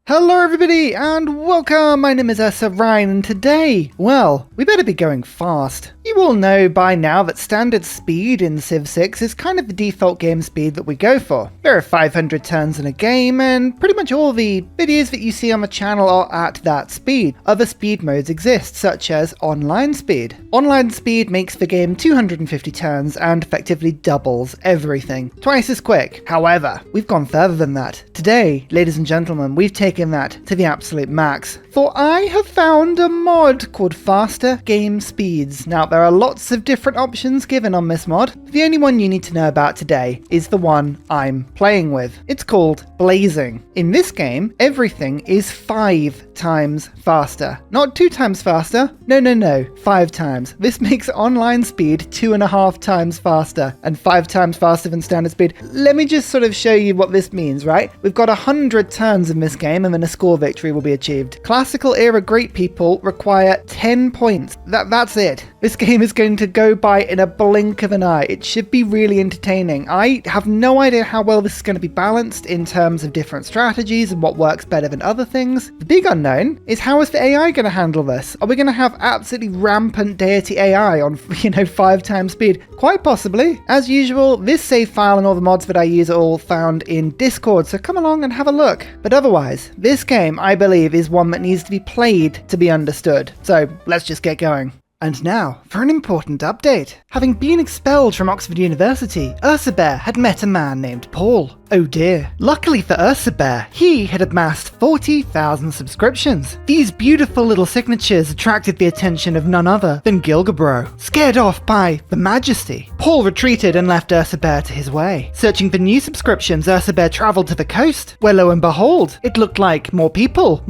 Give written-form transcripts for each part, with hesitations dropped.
Hello everybody and welcome, my name is Ursa and today, well, we better be going fast. You all know by now that standard speed in Civ 6 is kind of the default game speed that we go for. There are 500 turns in a game and pretty much all the videos that you see on the channel are at that speed. Other speed modes exist, such as online speed. Online speed makes the game 250 turns and effectively doubles everything. Twice as quick. However, we've gone further than that. Today, ladies and gentlemen, we've taken that to the absolute max. For I have found a mod called Faster Game Speeds. Now, there are lots of different options given on this mod. The only one you need to know about today is the one I'm playing with. It's called Blazing. In this game, everything is 5 times faster. Not 2 times faster. No, 5 times. This makes online speed 2.5 times faster and 5 times faster than standard speed. Let me just sort of show you what this means, right? We've got 100 turns in this game and then a score victory will be achieved. Classical era great people require 10 points. That's it. This game is going to go by in a blink of an eye. It should be really entertaining. I have no idea how well this is going to be balanced in terms of different strategies and what works better than other things. The big unknown is how is the AI going to handle this? Are we going to have absolutely rampant Deity AI on 5 times speed? Quite possibly. As usual, this save file and all the mods that I use are all found in Discord, so come along and have a look. But otherwise, this game, I believe, is one that needs to be played to be understood. So let's just get going. And now, for an important update. Having been expelled from Oxford University, Ursa had met a man named Paul. Oh dear. Luckily for Ursa, he had amassed 40,000 subscriptions. These beautiful little signatures attracted the attention of none other than Gilgabro. Scared off by the Majesty, Paul retreated and left Ursa to his way. Searching for new subscriptions, Ursa travelled to the coast, where lo and behold, it looked like more people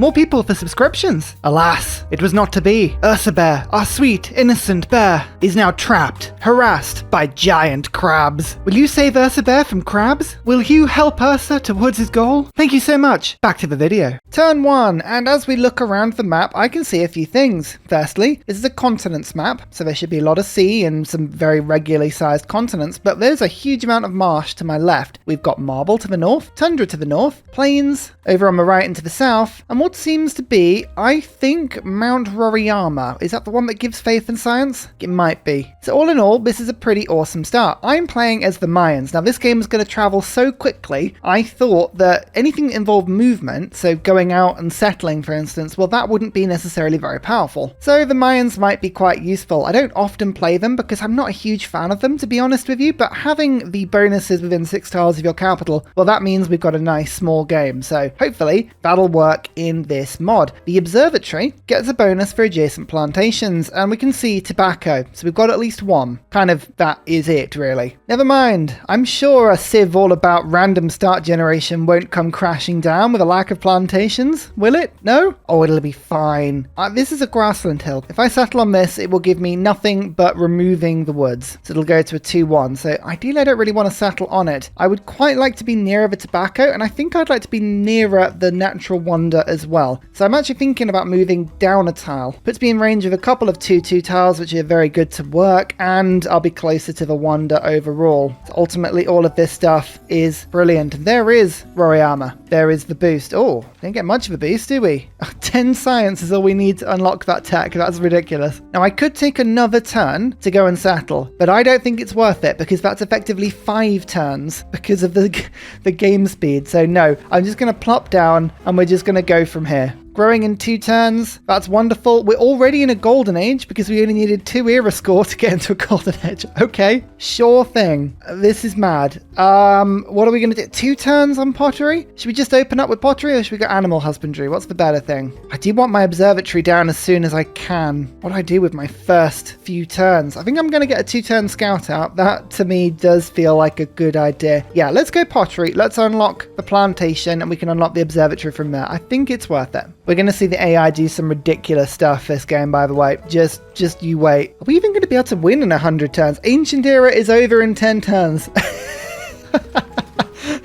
for subscriptions. Alas, it was not to be. Ursa, our sweet, innocent bear, is now trapped, harassed by giant crabs. Will you save Ursa from crabs? Will you help Ursa towards his goal? Thank you so much. Back to the video. Turn 1, and as we look around the map, I can see a few things. Firstly, this is a continents map, so there should be a lot of sea and some very regularly sized continents, but there's a huge amount of marsh to my left. We've got marble to the north, tundra to the north, plains over on the right and to the south, and what seems to be, I think, Mount Roriyama. Is that the one that gives faith in science? It might be. So all in all, this is a pretty awesome start. I'm playing as the Mayans. Now this game is going to travel so quickly, I thought that anything that involved movement, so going out and settling for instance, well that wouldn't be necessarily very powerful. So the Mayans might be quite useful. I don't often play them because I'm not a huge fan of them, to be honest with you, but having the bonuses within 6 tiles of your capital, well that means we've got a nice small game, so hopefully that'll work in this mod. The observatory gets a bonus for adjacent plantations, and we can see tobacco, so we've got at least one. Kind of that is it really. Never mind, I'm sure a Civ all about random start generation won't come crashing down with a lack of plantations, will it? No? Oh, it'll be fine. This is a grassland hill. If I settle on this, it will give me nothing but removing the woods. So it'll go to a 2-1. So ideally I don't really want to settle on it. I would quite like to be nearer the tobacco, and I think I'd like to be nearer the natural wonder as well. So I'm actually thinking about moving down a tile. Puts me in range of a couple of 2-2 tiles, which are very good to work, and I'll be closer to the wonder overall. So ultimately all of this stuff is brilliant. And there is Roriyama. There is the boost. Oh, didn't get much of a boost, do we? 10 science is all we need to unlock that tech. That's ridiculous. Now I could take another turn to go and settle, but I don't think it's worth it because that's effectively 5 turns because of the game speed. So no, I'm just going to plop down and we're just going to go from here. Growing in 2 turns, that's wonderful. We're already in a golden age because we only needed 2 era score to get into a golden age. Okay, sure thing. This is mad. What are we going to do? 2 turns on pottery? Should we just open up with pottery or should we go animal husbandry? What's the better thing? I do want my observatory down as soon as I can. What do I do with my first few turns? I think I'm going to get a 2-turn scout out. That to me does feel like a good idea. Yeah, let's go pottery. Let's unlock the plantation and we can unlock the observatory from there. I think it's worth it. We're going to see the AI do some ridiculous stuff this game, by the way. Just you wait. Are we even going to be able to win in 100 turns? Ancient Era is over in 10 turns.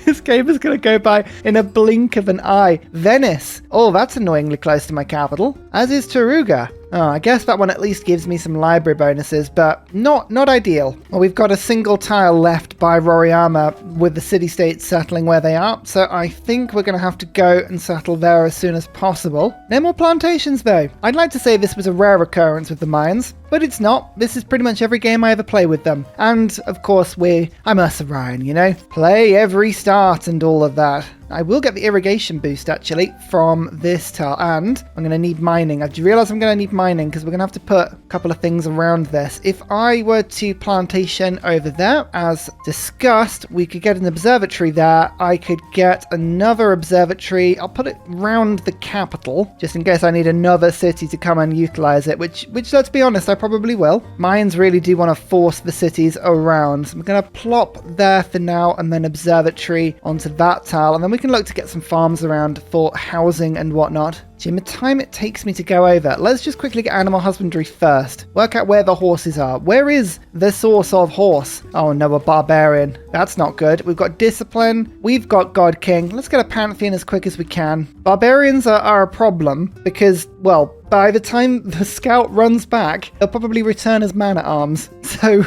This game is going to go by in a blink of an eye. Venice. Oh, that's annoyingly close to my capital. As is Taruga. Oh, I guess that one at least gives me some library bonuses, but not ideal. Well, we've got a single tile left by Roriyama with the city-states settling where they are, so I think we're going to have to go and settle there as soon as possible. No more plantations though. I'd like to say this was a rare occurrence with the Mayans, but it's not. This is pretty much every game I ever play with them. And of course I'm Ursa Ryan, you know? Play every start and all of that. I will get the irrigation boost actually from this tile, and I'm going to need mining. I do realise I'm going to need mining because we're going to have to put a couple of things around this. If I were to plantation over there, as discussed, we could get an observatory there. I could get another observatory. I'll put it around the capital just in case I need another city to come and utilise it, which let's be honest, I probably will. Mayans really do want to force the cities around. So I'm going to plop there for now and then observatory onto that tile, and then we can look to get some farms around for housing and whatnot. Jim, the time it takes me to go over, let's just quickly get animal husbandry first. Work out where the horses are. Where is the source of horse? Oh no, a barbarian. That's not good. We've got discipline. We've got God King. Let's get a pantheon as quick as we can. Barbarians are a problem because, well, by the time the scout runs back, they'll probably return as man-at-arms. So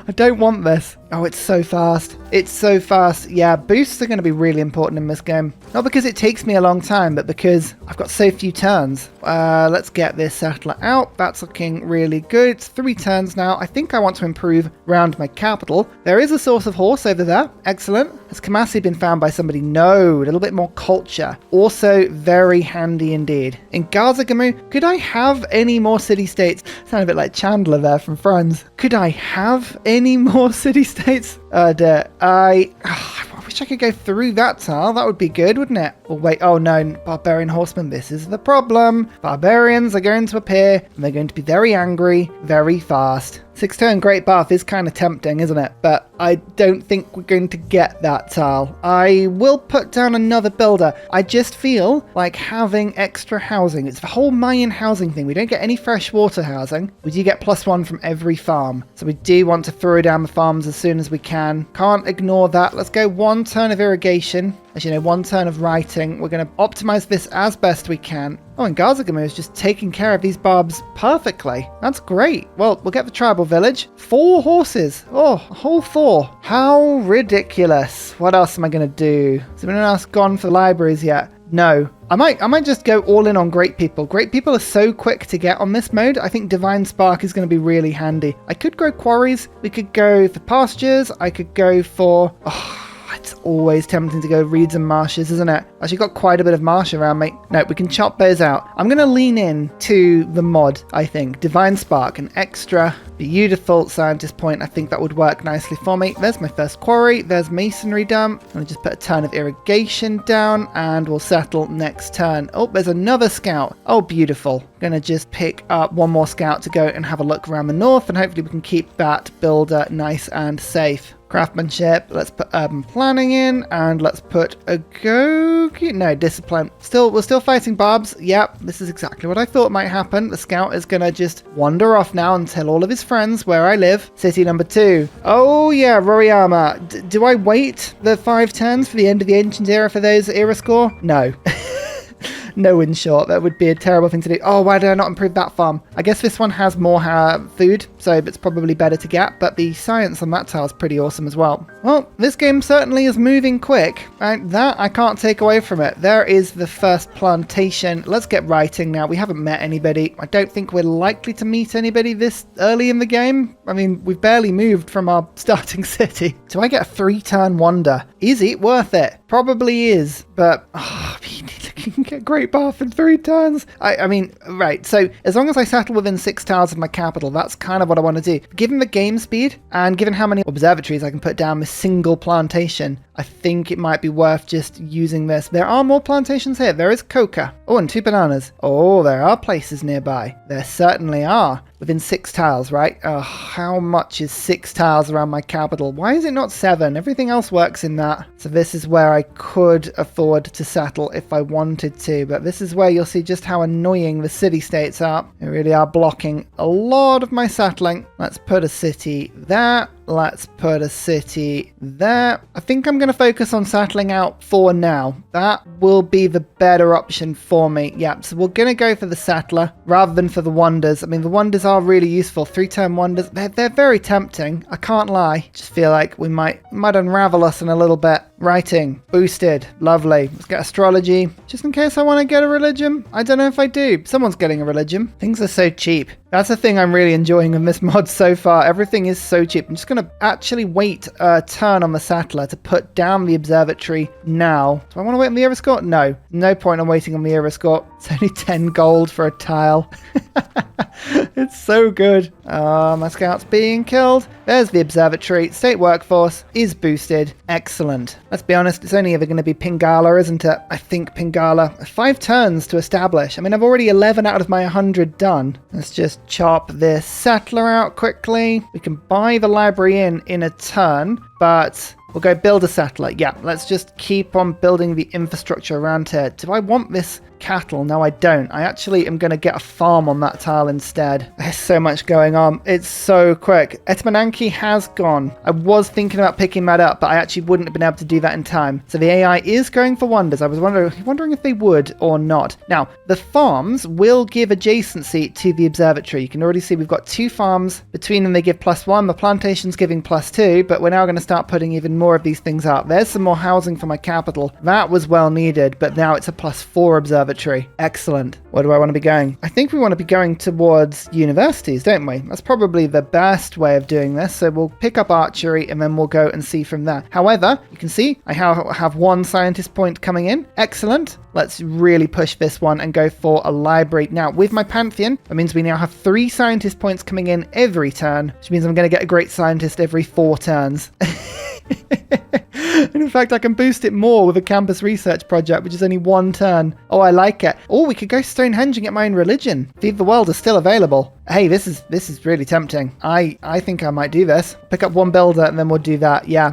I don't want this. Oh, it's so fast. It's so fast. Yeah, boosts are going to be really important in this game. Not because it takes me a long time, but because I've got so few turns. Let's get this settler out. That's looking really good. It's 3 turns now. I think I want to improve around my capital. There is a source of horse over there. Excellent. Has Kamasi been found by somebody? No. A little bit more culture. Also very handy indeed. In Gazagamu, could I have any more city-states? Sound a bit like Chandler there from Friends. Could I have any more city-states? I wish I could go through that tile. That would be good, wouldn't it? Oh, wait. Oh, no. Barbarian horsemen. This is the problem. Barbarians are going to appear, and they're going to be very angry, very fast. 6-turn Great Bath is kind of tempting, isn't it? But I don't think we're going to get that tile. I will put down another builder. I just feel like having extra housing. It's the whole Mayan housing thing. We don't get any freshwater housing. We do get +1 from every farm. So we do want to throw down the farms as soon as we can. Can't ignore that. Let's go 1 turn of irrigation. As you know, 1 turn of writing. We're going to optimize this as best we can. Oh, and Gazagamu is just taking care of these barbs perfectly. That's great. Well, we'll get the tribal village. 4 horses. Oh, a whole 4. How ridiculous. What else am I going to do? Has anyone else gone for libraries yet? No. I might just go all in on Great People. Great People are so quick to get on this mode. I think Divine Spark is going to be really handy. I could grow quarries. We could go for pastures. I could go for... it's always tempting to go reeds and marshes, isn't it? Actually got quite a bit of marsh around me. No, we can chop those out. I'm going to lean in to the mod, I think. Divine Spark, an extra beautiful scientist point. I think that would work nicely for me. There's my first quarry. There's masonry done. I'm going to just put a turn of irrigation down and we'll settle next turn. Oh, there's another scout. Oh, beautiful. Going to just pick up 1 more scout to go and have a look around the north, and hopefully we can keep that builder nice and safe. Craftsmanship, let's put urban planning in, and let's put a discipline. We're still fighting Barbs. Yep, this is exactly what I thought might happen. The scout is gonna just wander off now and tell all of his friends where I live. City number 2. Oh yeah, Roriyama. Do I wait the 5 turns for the end of the ancient era for those era score? No. No, in short, that would be a terrible thing to do. Oh, why did I not improve that farm? I guess this one has more food, so it's probably better to get, but the science on that tile is pretty awesome as well. Well, this game certainly is moving quick, and that I can't take away from it. There is the first plantation. Let's get writing now. We haven't met anybody. I don't think we're likely to meet anybody this early in the game. I mean, we've barely moved from our starting city. Do I get a 3-turn wonder? Is it worth it? Probably is, but you can get Great Bath in 3 turns. I mean, right, so as long as I settle within 6 tiles of my capital, that's kind of what I want to do. Given the game speed, and given how many observatories I can put down with single plantation, I think it might be worth just using this. There are more plantations here. There is coca. Oh, and 2 bananas. Oh, there are places nearby. There certainly are. Within 6 tiles, right? Oh, how much is 6 tiles around my capital? Why is it not 7? Everything else works in that. So this is where I could afford to settle if I wanted to. But this is where you'll see just how annoying the city-states are. They really are blocking a lot of my settling. Let's put a city there. let's put a city there. I think I'm going to focus on settling out for now. That will be the better option for me. Yeah, so we're going to go for the settler rather than for the wonders. I mean, the wonders are really useful. 3-turn wonders, they're very tempting. I can't lie. Just feel like we might unravel us in a little bit. Writing, boosted, lovely. Let's get astrology, just in case I want to get a religion. I don't know if I do. Someone's getting a religion. Things are so cheap. That's the thing I'm really enjoying in this mod so far. Everything is so cheap. I'm just going to actually wait a turn on the settler to put down the observatory now. Do I want to wait on the era score? No. No point on waiting on the era score. It's only 10 gold for a tile. It's so good. My scout's being killed. There's the observatory. State workforce is boosted. Excellent. Let's be honest, it's only ever going to be Pingala, isn't it? I think Pingala. 5 turns to establish. I mean, I've already 11 out of my 100 done. Let's just chop this settler out quickly. We can buy the library in a turn, but we'll go build a settler. Yeah, let's just keep on building the infrastructure around here. Do I want this cattle? No, I don't. I actually am going to get a farm on that tile instead. There's so much going on. It's so quick. Etmananki has gone. I was thinking about picking that up, but I actually wouldn't have been able to do that in time. So the AI is going for wonders. I was wondering if they would or not. Now, the farms will give adjacency to the observatory. You can already see we've got 2 farms. Between them, they give +1. The plantation's giving +2, but we're now going to start putting even more of these things out. There's some more housing for my capital. That was well needed, but now it's a +4 observatory. Excellent. Where do I want to be going? I think we want to be going towards universities, don't we? That's probably the best way of doing this. So we'll pick up archery and then we'll go and see from there. However, you can see I have 1 scientist point coming in. Excellent. Let's really push this one and go for a library. Now, with my Pantheon, that means we now have 3 scientist points coming in every turn, which means I'm going to get a great scientist every 4 turns. And in fact, I can boost it more with a campus research project, which is only 1 turn. Oh, I like it. Oh, we could go Stonehenge and get Mayan religion. Feed the World is still available. Hey, this is really tempting. I think I might do this. Pick up 1 builder and then we'll do that. Yeah.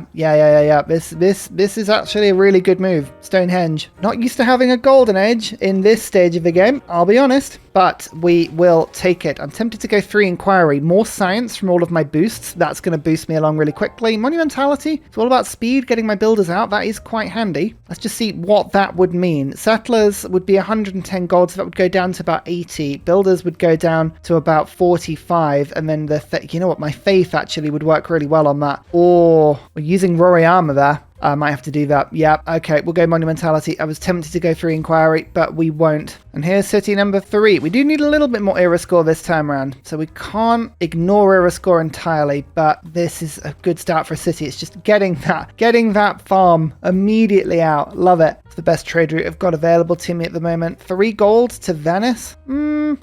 This is actually a really good move. Stonehenge. Not used to having a golden age in this stage of the game, I'll be honest, but we will take it. I'm tempted to go 3 inquiry. More science from all of my boosts. That's going to boost me along really quickly. Monumentality. It's all about speed, getting my builders out. That is quite handy. Let's just see what that would mean. Settlers would be 110 gold, so that would go down to about 80. Builders would go down to about 45, and then you know what, my faith actually would work really well on that. Or we're using Rory armor there. I might have to do that. Yeah, okay, we'll go monumentality. I was tempted to go 3 inquiry, but we won't. And here's city number 3. We do need a little bit more era score this time around, so we can't ignore era score entirely, but this is a good start for a city. It's just getting that farm immediately out. Love it. It's the best trade route I've got available to me at the moment. 3 gold to Venice.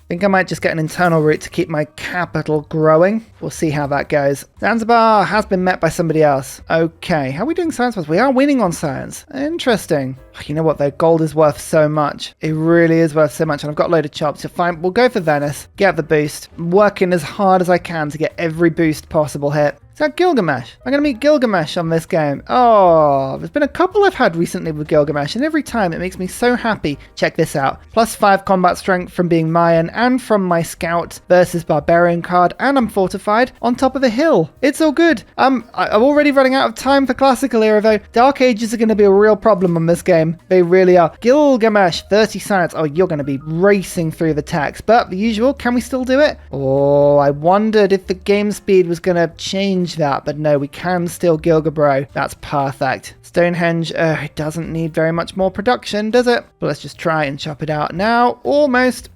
Think I might just get an internal route to keep my capital growing. We'll see how that goes. Zanzibar has been met by somebody else. Okay, how are we doing science-wise? We are winning on science. Interesting. You know what though? Gold is worth so much. It really is worth so much, and I've got a load of chops. So fine, we'll go for Venice. Get the boost. I'm working as hard as I can to get every boost possible hit. Is that Gilgamesh? I'm going to meet Gilgamesh on this game. Oh, there's been a couple I've had recently with Gilgamesh, and every time it makes me so happy. Check this out. +5 combat strength from being Mayan and from my scout versus barbarian card, and I'm fortified on top of a hill. It's all good. I'm already running out of time for classical era though. Dark Ages are going to be a real problem on this game. They really are. Gilgamesh, 30 science. Oh, you're going to be racing through the text, but the usual, can we still do it? Oh, I wondered if the game speed was going to change that, but no, we can still Gilgabro. That's perfect. Stonehenge, it doesn't need very much more production, does it? But let's just try and chop it out now. Almost.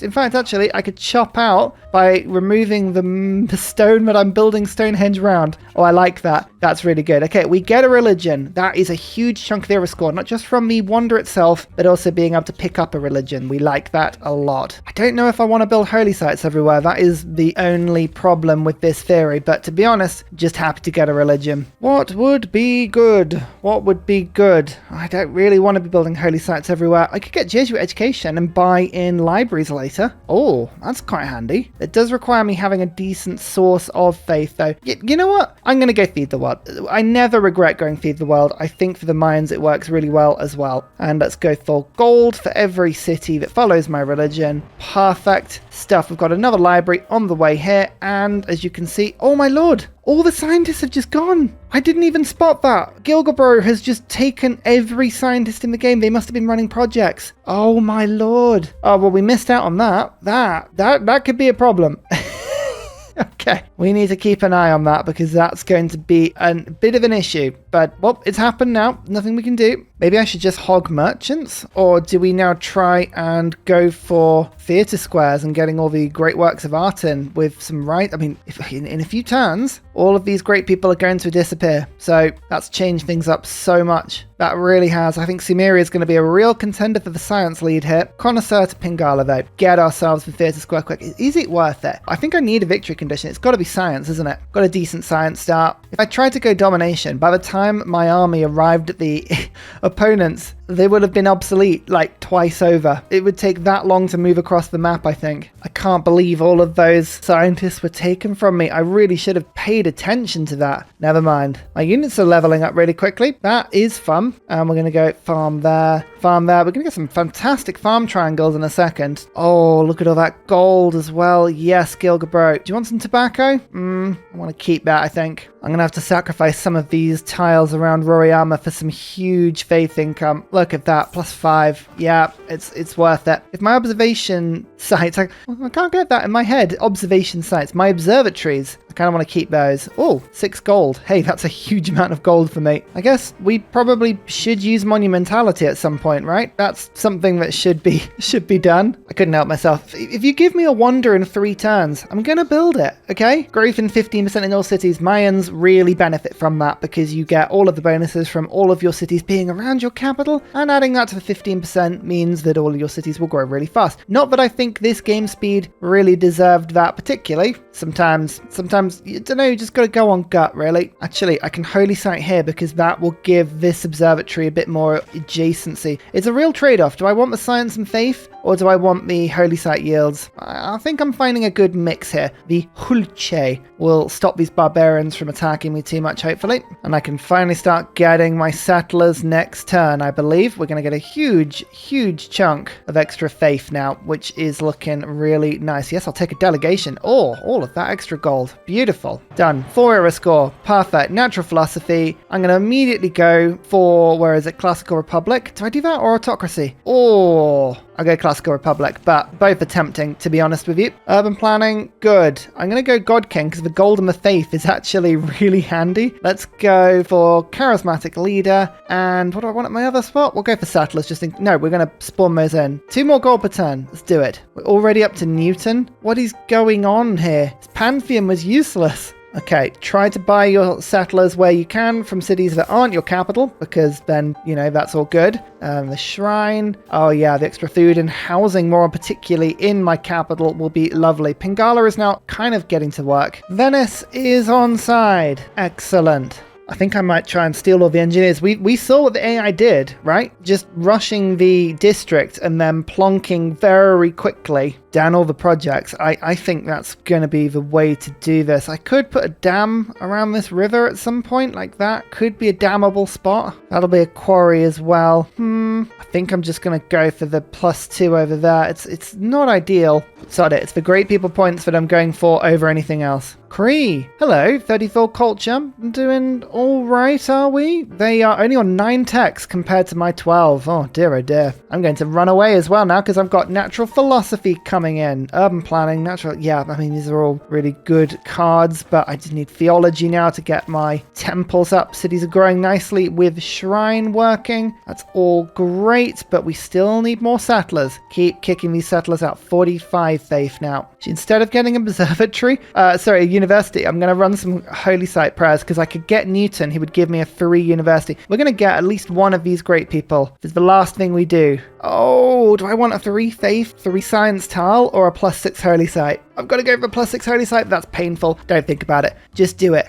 In fact, actually, I could chop out by removing the stone that I'm building Stonehenge around. Oh, I like that. That's really good. Okay, we get a religion. That is a huge chunk of the era score, not just from the wonder itself, but also being able to pick up a religion. We like that a lot. I don't know if I want to build holy sites everywhere. That is the only problem with this theory, but to be honest, just happy to get a religion. What would be good? What would be good? I don't really want to be building holy sites everywhere. I could get Jesuit education and buy in libraries later. Oh, that's quite handy. It does require me having a decent source of faith though. You know what? I'm going to go feed the world. I never regret going feed the world. I think for the Mayans it works really well as well. And let's go for gold for every city that follows my religion. Perfect stuff. We've got another library on the way here, and as you can see, oh my lord, All the scientists have just gone. I didn't even spot that. Gilgabro has just taken every scientist in the game. They must have been running projects. Oh my lord. Oh, well, we missed out on that. That could be a problem. Okay, we need to keep an eye on that because that's going to be a bit of an issue. But, well, it's happened now. Nothing we can do. Maybe I should just hog merchants? Or do we now try and go for theatre squares and getting all the great works of art in with some right? I mean, if in a few turns, all of these great people are going to disappear. So that's changed things up so much. That really has. I think Sumeria is going to be a real contender for the science lead here. Connoisseur to Pingala, though. Get ourselves the theatre square quick. Is it worth it? I think I need a victory condition. It's got to be science, isn't it? Got a decent science start. If I tried to go domination, by the time my army arrived at the opponents, they would have been obsolete like twice over. It would take that long to move across the map, I think. I can't believe all of those scientists were taken from me. I really should have paid attention to that. Never mind. My units are leveling up really quickly. That is fun. And we're going to go farm there, farm there. We're going to get some fantastic farm triangles in a second. Oh, look at all that gold as well. Yes, Gilgabro. Do you want some tobacco? I want to keep that, I think. I'm going to have to sacrifice some of these tiles around Roriyama for some huge faith income. Look at that, +5. Yeah, it's worth it. If my observation sites, I can't get that in my head. Observation sites, my observatories, I kind of want to keep those. Oh, 6 gold. Hey, that's a huge amount of gold for me. I guess we probably should use monumentality at some point, right? That's something that should be done. I couldn't help myself. If you give me a wonder in 3 turns, I'm going to build it, okay? Growth in 15% in all cities. Mayans really benefit from that because you get all of the bonuses from all of your cities being around your capital, and adding that to the 15% means that all of your cities will grow really fast. Not that I think this game speed really deserved that particularly. Sometimes, you don't know, you just got to go on gut, really. Actually, I can holy site here because that will give this observatory a bit more adjacency. It's a real trade-off. Do I want the science and faith, or do I want the holy site yields? I think I'm finding a good mix here. The Hulche will stop these barbarians from attacking me too much, hopefully. And I can finally start getting my settlers next turn, I believe. We're going to get a huge chunk of extra faith now, which is looking really nice. Yes, I'll take a delegation. Oh, all of that extra gold. Beautiful. Done. 4-era score. Perfect. Natural philosophy. I'm going to immediately go for, where is it? Classical Republic. Do I do that or autocracy? Oh, I'll go Classical Republic, but both are tempting, to be honest with you. Urban planning, good. I'm going to go God King because the gold and the faith is actually really handy. Let's go for Charismatic Leader. And what do I want at my other spot? We'll go for Settlers. No, we're going to spawn those in. 2 more gold per turn. Let's do it. We're already up to Newton. What is going on here? This Pantheon was useless. Okay, try to buy your settlers where you can from cities that aren't your capital, because then, you know, that's all good. The shrine. Oh yeah, the extra food and housing, more particularly in my capital, will be lovely. Pingala is now kind of getting to work. Venice is on side. Excellent. I think I might try and steal all the engineers. We saw what the AI did, right? Just rushing the district and then plonking very quickly down all the projects. I think that's going to be the way to do this. I could put a dam around this river at some point like that. Could be a dammable spot. That'll be a quarry as well. I think I'm just going to go for the +2 over there. It's not ideal. Sod it. It's the great people points that I'm going for over anything else. Cree. Hello, 34 culture. Doing all right, are we? They are only on 9 techs compared to my 12. Oh dear, oh dear. I'm going to run away as well now because I've got natural philosophy coming in. Urban planning, natural. Yeah, I mean, these are all really good cards, but I just need theology now to get my temples up. Cities are growing nicely with shrine working. That's all great, but we still need more settlers. Keep kicking these settlers out. 45 faith now. Instead of getting an observatory, a university, I'm going to run some holy site prayers because I could get Newton. He would give me a free university. We're going to get at least one of these great people. It's the last thing we do. Oh, do I want a 3 faith, 3 science tile, or a +6 holy site? I've got to go for a +6 holy site. That's painful. Don't think about it. Just do it.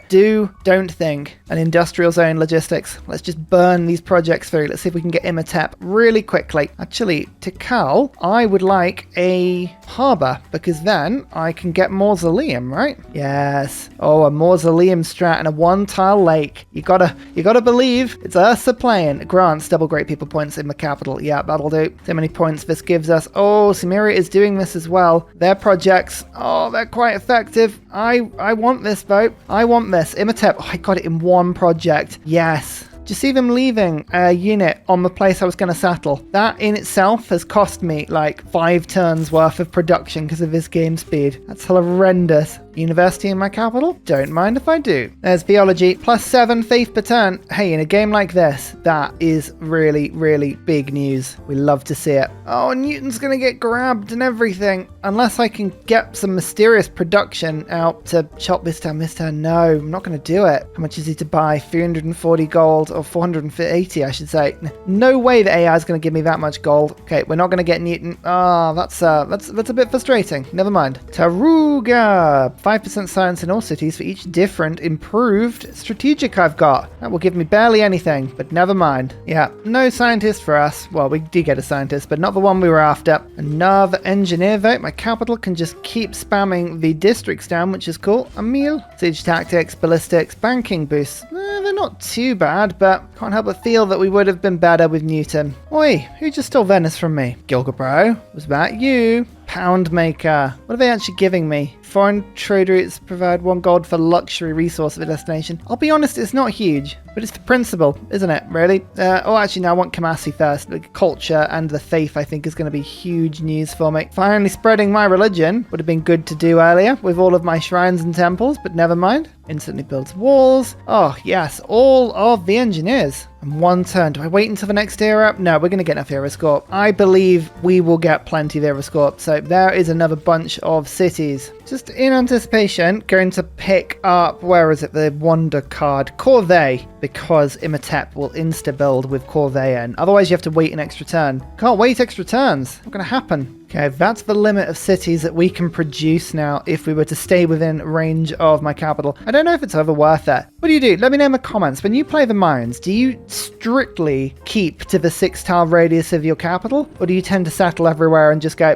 Don't think. An industrial zone logistics. Let's just burn these projects through. Let's see if we can get Imhotep really quickly. Actually, Tikal, I would like a harbor because then I can get mausoleum, right? Yes. Oh, a mausoleum strat and a 1-tile lake. You gotta believe. It's Ursa playing. Grants double great people points in the capital. Yeah, that'll do. do. So many points this gives us. Oh, Sumeria is doing this as well. Their projects, oh, they're quite effective. I want this vote. I want this. Imhotep, oh, I got it in one project. Yes. Do you see them leaving a unit on the place I was going to settle? That in itself has cost me like 5 turns worth of production because of this game speed. That's horrendous. University in my capital? Don't mind if I do. There's theology, +7 faith per turn. Hey, in a game like this, that is really, really big news. We love to see it. Oh, Newton's going to get grabbed and everything. Unless I can get some mysterious production out to chop this turn. No, I'm not going to do it. How much is he to buy? 340 gold, or 480, I should say. No way the AI is going to give me that much gold. Okay, we're not going to get Newton. Oh, that's a bit frustrating. Never mind. Taruga. 5% science in all cities for each different improved strategic I've got. That will give me barely anything, but never mind. Yeah, no scientist for us. Well, we did get a scientist, but not the one we were after. Another engineer vote. My capital can just keep spamming the districts down, which is cool. Emil. Siege tactics, ballistics, banking boosts. They're not too bad, but can't help but feel that we would have been better with Newton. Oi, who just stole Venice from me? Gilgabro, was that you? Pound maker. What are they actually giving me? Foreign trade routes provide 1 gold for luxury resource of a destination. I'll be honest, it's not huge, but it's the principle, isn't it, really? Actually, no, I want Kamasi first. Like, culture and the faith, I think, is going to be huge news for me. Finally spreading my religion would have been good to do earlier with all of my shrines and temples, but never mind. Instantly builds walls. Oh, yes, all of the engineers. And 1 turn. Do I wait until the next era? No, we're going to get enough era score. I believe we will get plenty of era score. So there is another bunch of cities. Just in anticipation, going to pick up, where is it, the wonder card, Corvée, because Imhotep will insta-build with Corvée in. Otherwise, you have to wait an extra turn. Can't wait extra turns. Not going to happen. Okay, that's the limit of cities that we can produce now if we were to stay within range of my capital. I don't know if it's ever worth it. What do you do? Let me know in the comments. When you play the Mayans, do you strictly keep to the 6-tile radius of your capital? Or do you tend to settle everywhere and just go,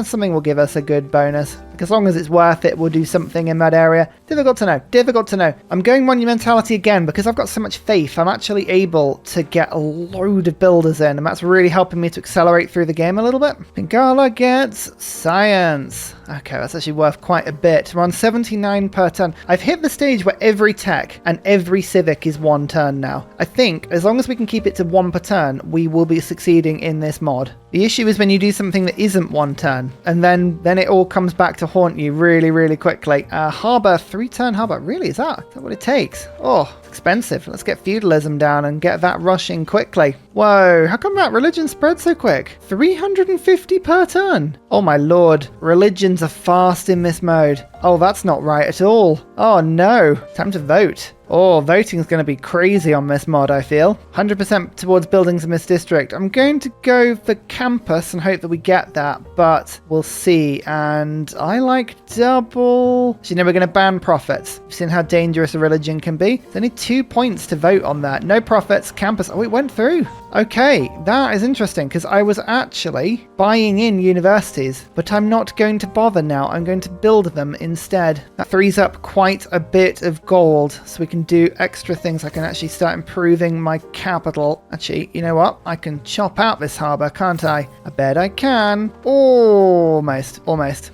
something will give us a good bonus? Like, as long as it's worth it, we'll do something in that area. Difficult to know. Difficult to know. I'm going monumentality again because I've got so much faith. I'm actually able to get a load of builders in, and that's really helping me to accelerate through the game a little bit. Pingala gets science. Okay, that's actually worth quite a bit. We're on 79 per turn. I've hit the stage where every tech and every civic is 1 turn now. I think as long as we can keep it to 1 per turn, we will be succeeding in this mod. The issue is when you do something that isn't 1 turn, and then it all comes back to haunt you really, really quickly. Harbour, 3-turn harbour. Really, is that what it takes? Oh, it's expensive. Let's get feudalism down and get that rushing quickly. Whoa, how come that religion spread so quick? 350 per turn. Oh my lord, religions are fast in this mode. Oh, that's not right at all. Oh no, time to vote. Oh, voting is going to be crazy on this mod, I feel. 100% towards buildings in this district. I'm going to go for campus and hope that we get that, but we'll see. And I like double. So, you know, we're going to ban profits. You've seen how dangerous a religion can be. There's only 2 points to vote on that. No profits, campus. Oh, it went through. Okay, that is interesting because I was actually buying in universities, but I'm not going to bother now. I'm going to build them instead. That frees up quite a bit of gold, so we can do extra things. I can actually start improving my capital. Actually, you know what? I can chop out this harbour, can't I? I bet I can. Almost.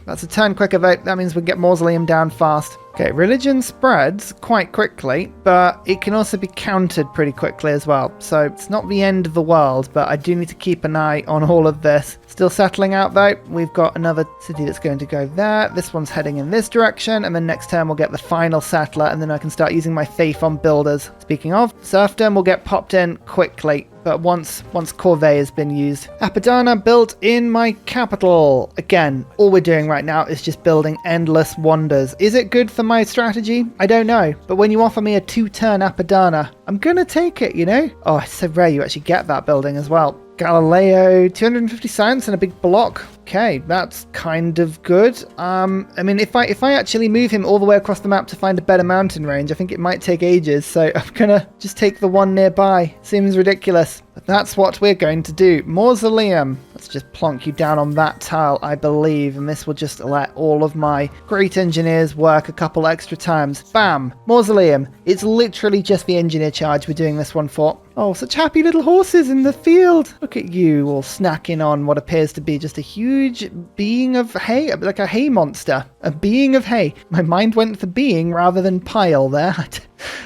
That's a turn quicker vote. That means we get mausoleum down fast. Okay, religion spreads quite quickly, but it can also be countered pretty quickly as well. So it's not the end of the world, but I do need to keep an eye on all of this. Still settling out though. We've got another city that's going to go there. This one's heading in this direction, and then next turn we'll get the final settler, and then I can start using my faith on builders. Speaking of, serfdom will get popped in quickly. But once Corvée has been used. Apadana built in my capital. Again, all we're doing right now is just building endless wonders. Is it good for my strategy? I don't know. But when you offer me a 2-turn Apadana, I'm gonna take it, you know? Oh, it's so rare you actually get that building as well. Galileo, 250 science and a big block. Okay, that's kind of good. I mean, if I actually move him all the way across the map to find a better mountain range, I think it might take ages. So I'm gonna just take the one nearby. Seems ridiculous, but that's what we're going to do. Mausoleum. Let's Let's just plonk you down on that tile, I believe, and this will just let all of my great engineers work a couple extra times. Bam! Mausoleum. It's literally just the engineer charge we're doing this one for. Oh, such happy little horses in the field. Look at you all snacking on what appears to be just a huge being of hay, like a hay monster. A being of hay. My mind went for being rather than pile there.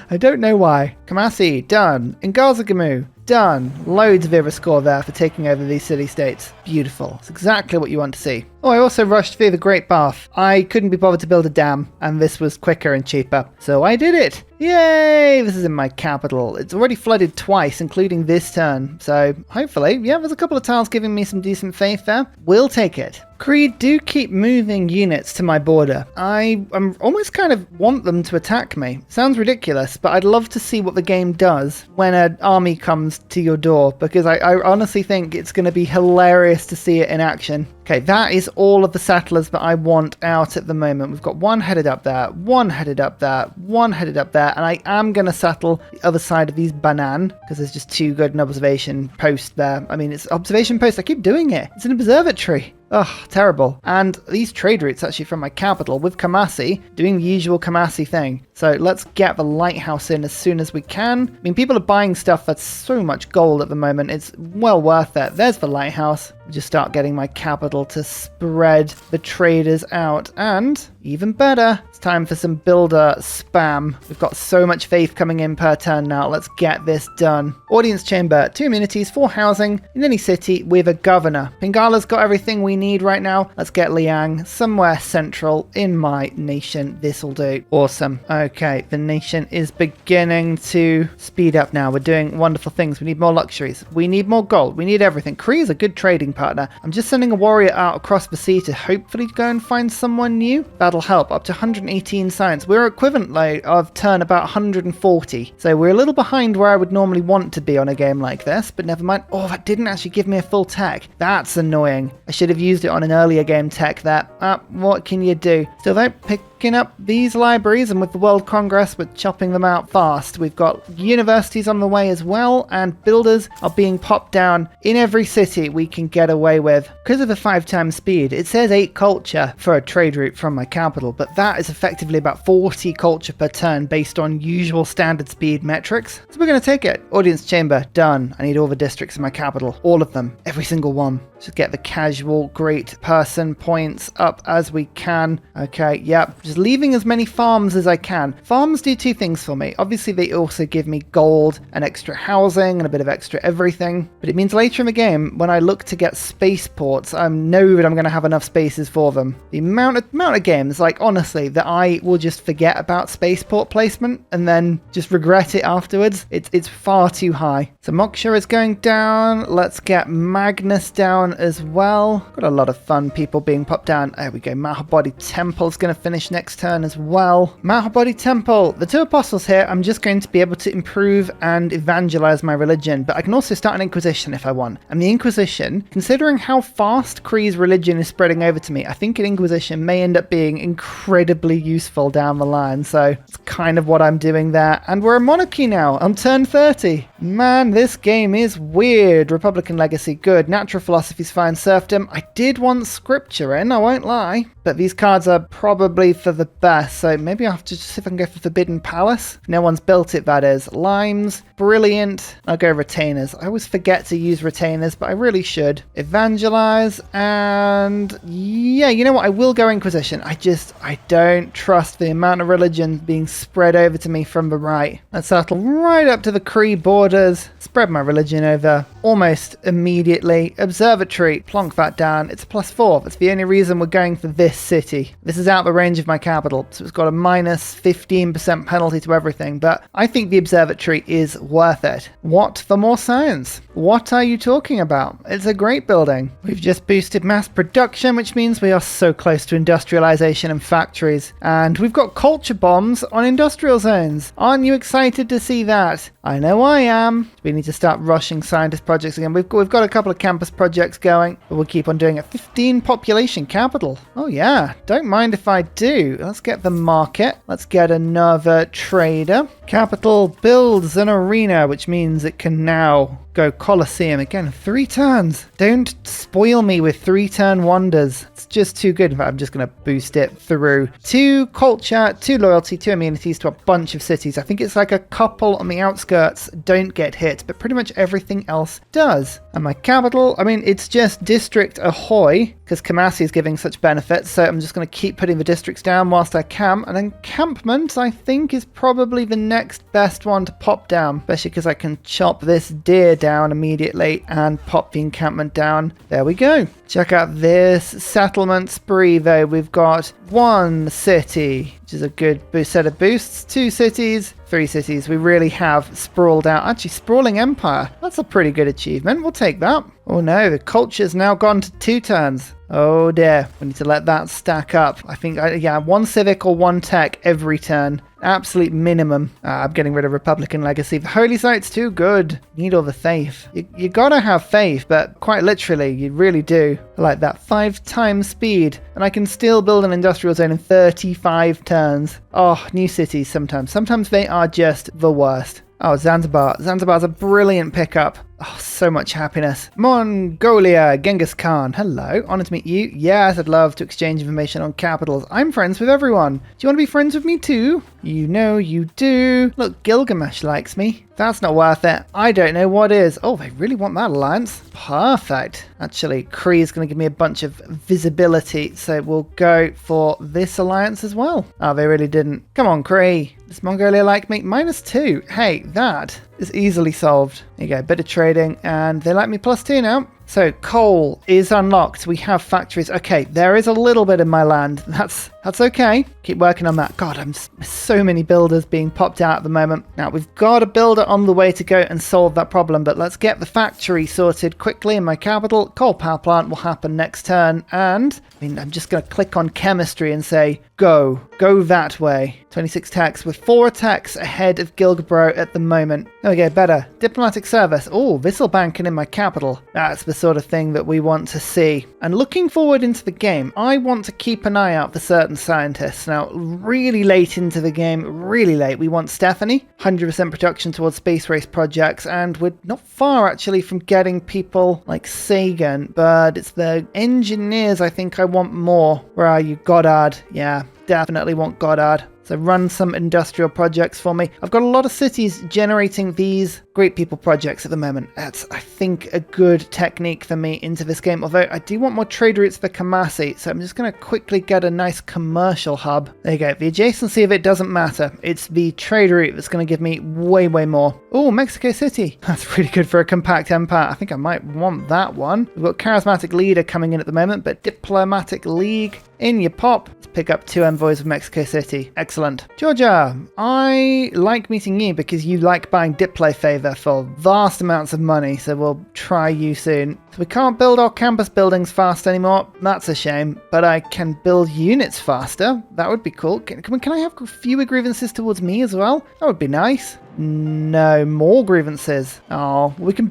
I don't know why. Kamasi, done. Ngazagamu, done. Loads of Ira score there for taking over these city-states. Beautiful. It's exactly what you want to see. Oh, I also rushed through the Great Bath. I couldn't be bothered to build a dam, and this was quicker and cheaper. So I did it. Yay! This is in my capital. It's already flooded twice, including this turn. So hopefully, yeah, there's a couple of tiles giving me some decent faith there. We'll take it. Creed, do keep moving units to my border. I almost kind of want them to attack me. Sounds ridiculous, but I'd love to see what the game does when an army comes to your door, because I honestly think it's going to be hilarious to see it in action. Okay, that is all of the settlers that I want out at the moment. We've got one headed up there, one headed up there, one headed up there, and I am going to settle the other side of these banan, because there's just too good an observation post there. I mean, it's observation post. I keep doing it. It's an observatory. Ugh, terrible. And these trade routes actually from my capital with Kamasi, doing the usual Kamasi thing. So let's get the lighthouse in as soon as we can. I mean, people are buying stuff that's so much gold at the moment. It's well worth it. There's the lighthouse. Just start getting my capital to spread the traders out. And even better, it's time for some builder spam. We've got so much faith coming in per turn now. Let's get this done. Audience chamber, 2 amenities, 4 housing in any city with a governor. Pingala's got everything we need right now. Let's get Liang somewhere central in my nation. This'll do. Awesome. Okay, the nation is beginning to speed up now. We're doing wonderful things. We need more luxuries. We need more gold. We need everything. Kree is a good trading partner. I'm just sending a warrior out across the sea to hopefully go and find someone new. That'll help. Up to 118 science. We're equivalent of turn about 140. So we're a little behind where I would normally want to be on a game like this, but never mind. Oh, that didn't actually give me a full tech. That's annoying. I should have used it on an earlier game tech there. What can you do? Still though, picking up these libraries, and with the World Congress, we're chopping them out fast. We've got universities on the way as well, and builders are being popped down in every city we can get away with. Because of the 5 times speed, it says 8 culture for a trade route from my capital, but that is effectively about 40 culture per turn based on usual standard speed metrics. So we're going to take it. Audience chamber, done. I need all the districts in my capital. All of them. Every single one. Just get the casual great person points up as we can. Okay, yep. Just leaving as many farms as I can. Farms do 2 things for me. Obviously, they also give me gold and extra housing and a bit of extra everything. But it means later in the game, when I look to get spaceports, I know that I'm going to have enough spaces for them. The amount of games, like honestly, that I will just forget about spaceport placement and then just regret it afterwards. It's far too high. So Moksha is going down. Let's get Magnus down as well. Got a lot of fun people being popped down. There we go. Mahabodhi Temple's going to finish next turn as well. Mahabodhi Temple. The 2 apostles here, I'm just going to be able to improve and evangelize my religion, but I can also start an Inquisition if I want. And the Inquisition, considering how fast Kree's religion is spreading over to me, I think an Inquisition may end up being incredibly useful down the line. So it's kind of what I'm doing there. And we're a monarchy now on turn 30. Man, this game is weird. Republican legacy, good. Natural philosophy's fine. Serfdom. I did want scripture in, I won't lie. But these cards are probably for the best, so maybe I'll have to just see if I can go for Forbidden Palace. If no one's built it, that is. Limes, brilliant. I'll go Retainers. I always forget to use Retainers, but I really should. Evangelize, and yeah, you know what? I will go Inquisition. I don't trust the amount of religion being spread over to me from the right. Let's settle right up to the Kree borders. Spread my religion over almost immediately. Observatory, plonk that down. It's a +4. That's the only reason we're going for this city. This is out the range of my capital, so it's got a minus 15% penalty to everything, but I think the observatory is worth it. What for more science? What are you talking about? It's a great building. We've just boosted mass production, which means we are so close to industrialization and factories, and we've got culture bombs on industrial zones. Aren't you excited to see that? I know I am. We need to start rushing scientist projects again. We've got a couple of campus projects going, but we'll keep on doing it. 15 population capital. Oh yeah, don't mind if I do. Let's get the market. Let's get another trader. Capital builds an arena, which means it can now go Colosseum. Again, 3 turns. Don't spoil me with 3-turn wonders. It's just too good. In fact, I'm just going to boost it through 2 culture, 2 loyalty, 2 amenities to a bunch of cities. I think it's like a couple on the outskirts don't get hit, but pretty much everything else does. And my capital, I mean, it's just District Ahoy, because Kamasi is giving such benefits, so I'm just going to keep putting the districts down whilst I can. And encampment, I think, is probably the next best one to pop down, especially because I can chop this deer down immediately and pop the encampment down. There we go. Check out this settlement spree, though. We've got 1 city, which is a good set of boosts, 2 cities, 3 cities. We really have sprawled out. Actually, sprawling empire. That's a pretty good achievement. We'll take that. Oh no, the culture's now gone to 2 turns. Oh dear, we need to let that stack up. I think, yeah, 1 civic or 1 tech every turn. Absolute minimum. I'm getting rid of Republican Legacy. The Holy Site's too good. Need all the faith. You gotta have faith, but quite literally, you really do. I like that. 5 times speed. And I can still build an industrial zone in 35 turns. Oh, new cities sometimes. Sometimes they are just the worst. Oh, Zanzibar. Zanzibar's a brilliant pickup. Oh, so much happiness. Mongolia, Genghis Khan. Hello, honored to meet you. Yes, I'd love to exchange information on capitals. I'm friends with everyone. Do you want to be friends with me too? You know you do. Look, Gilgamesh likes me. That's not worth it. I don't know what is. Oh, they really want that alliance. Perfect. Actually, Kree is going to give me a bunch of visibility, so we'll go for this alliance as well. Oh, they really didn't. Come on, Kree. Does Mongolia like me? -2. Hey, that is easily solved. There you go, bit of trading, and they like me +2 now. So coal is unlocked. We have factories. Okay, there is a little bit in my land. That's okay. Keep working on that. God, I'm so many builders being popped out at the moment. Now we've got a builder on the way to go and solve that problem, but let's get the factory sorted quickly in my capital. Coal power plant will happen next turn, and I'm just going to click on chemistry and say go that way. 26 techs with 4 attacks ahead of Gilgabro at the moment. There we go, better. Diplomatic service. Oh, Vissel banking in my capital. That's the sort of thing that we want to see. And looking forward into the game, I want to keep an eye out for certain scientists. Now, really late into the game, really late, we want Stephanie. 100% production towards space race projects, and we're not far actually from getting people like Sagan, but it's the engineers I think I want more. Where are you? Goddard. Yeah, definitely want Goddard. So run some industrial projects for me. I've got a lot of cities generating these great people projects at the moment. That's, I think, a good technique for me into this game. Although I do want more trade routes for Kamasi. So I'm just going to quickly get a nice commercial hub. There you go. The adjacency of it doesn't matter. It's the trade route that's going to give me way more. Oh, Mexico City. That's really good for a compact empire. I think I might want that one. We've got charismatic leader coming in at the moment, but diplomatic league in your pop. Let's pick up 2 envoys of Mexico City. Excellent. Georgia, I like meeting you because you like buying Diplo favor for vast amounts of money, so we'll try you soon. So we can't build our campus buildings fast anymore. That's a shame, but I can build units faster. That would be cool. Can I have fewer grievances towards me as well? That would be nice. No, more grievances. Oh, we can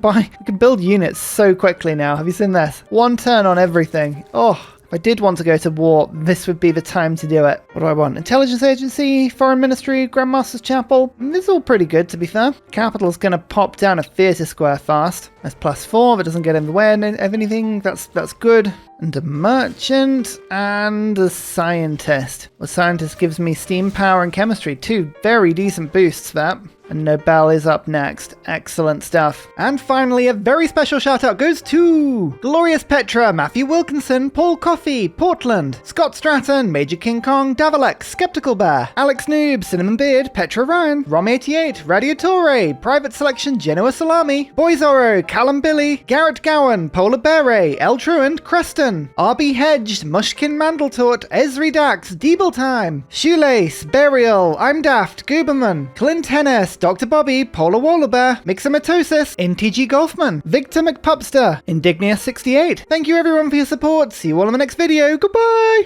build units so quickly now. Have you seen this? 1 turn on everything. Oh. If I did want to go to war, this would be the time to do it. What do I want? Intelligence Agency, Foreign Ministry, Grandmaster's Chapel. This is all pretty good, to be fair. Capital's going to pop down a theatre square fast. That's +4. That doesn't get in the way of anything. That's good. And a merchant and a scientist. Well, scientist gives me steam power and chemistry. 2 very decent boosts, that. And Nobel is up next. Excellent stuff. And finally, a very special shout out goes to Glorious Petra, Matthew Wilkinson, Paul Coffey, Portland, Scott Stratton, Major King Kong, Davalex, Skeptical Bear, Alex Noob, Cinnamon Beard, Petra Ryan, Rom88, Radiatore, Private Selection, Genoa Salami, Boyzoro, Callum Billy, Garrett Gowan, Polar Beret, El Truant, Creston, RB Hedged, Mushkin Mandletort, Esri Dax, Deeble Time, Shoelace, Burial, I'm Daft, Gooberman, Clint Hennis, Dr. Bobby, Polar Wallabear, Mixomatosis, NTG Golfman, Victor McPupster, Indignia68. Thank you everyone for your support. See you all in the next video. Goodbye!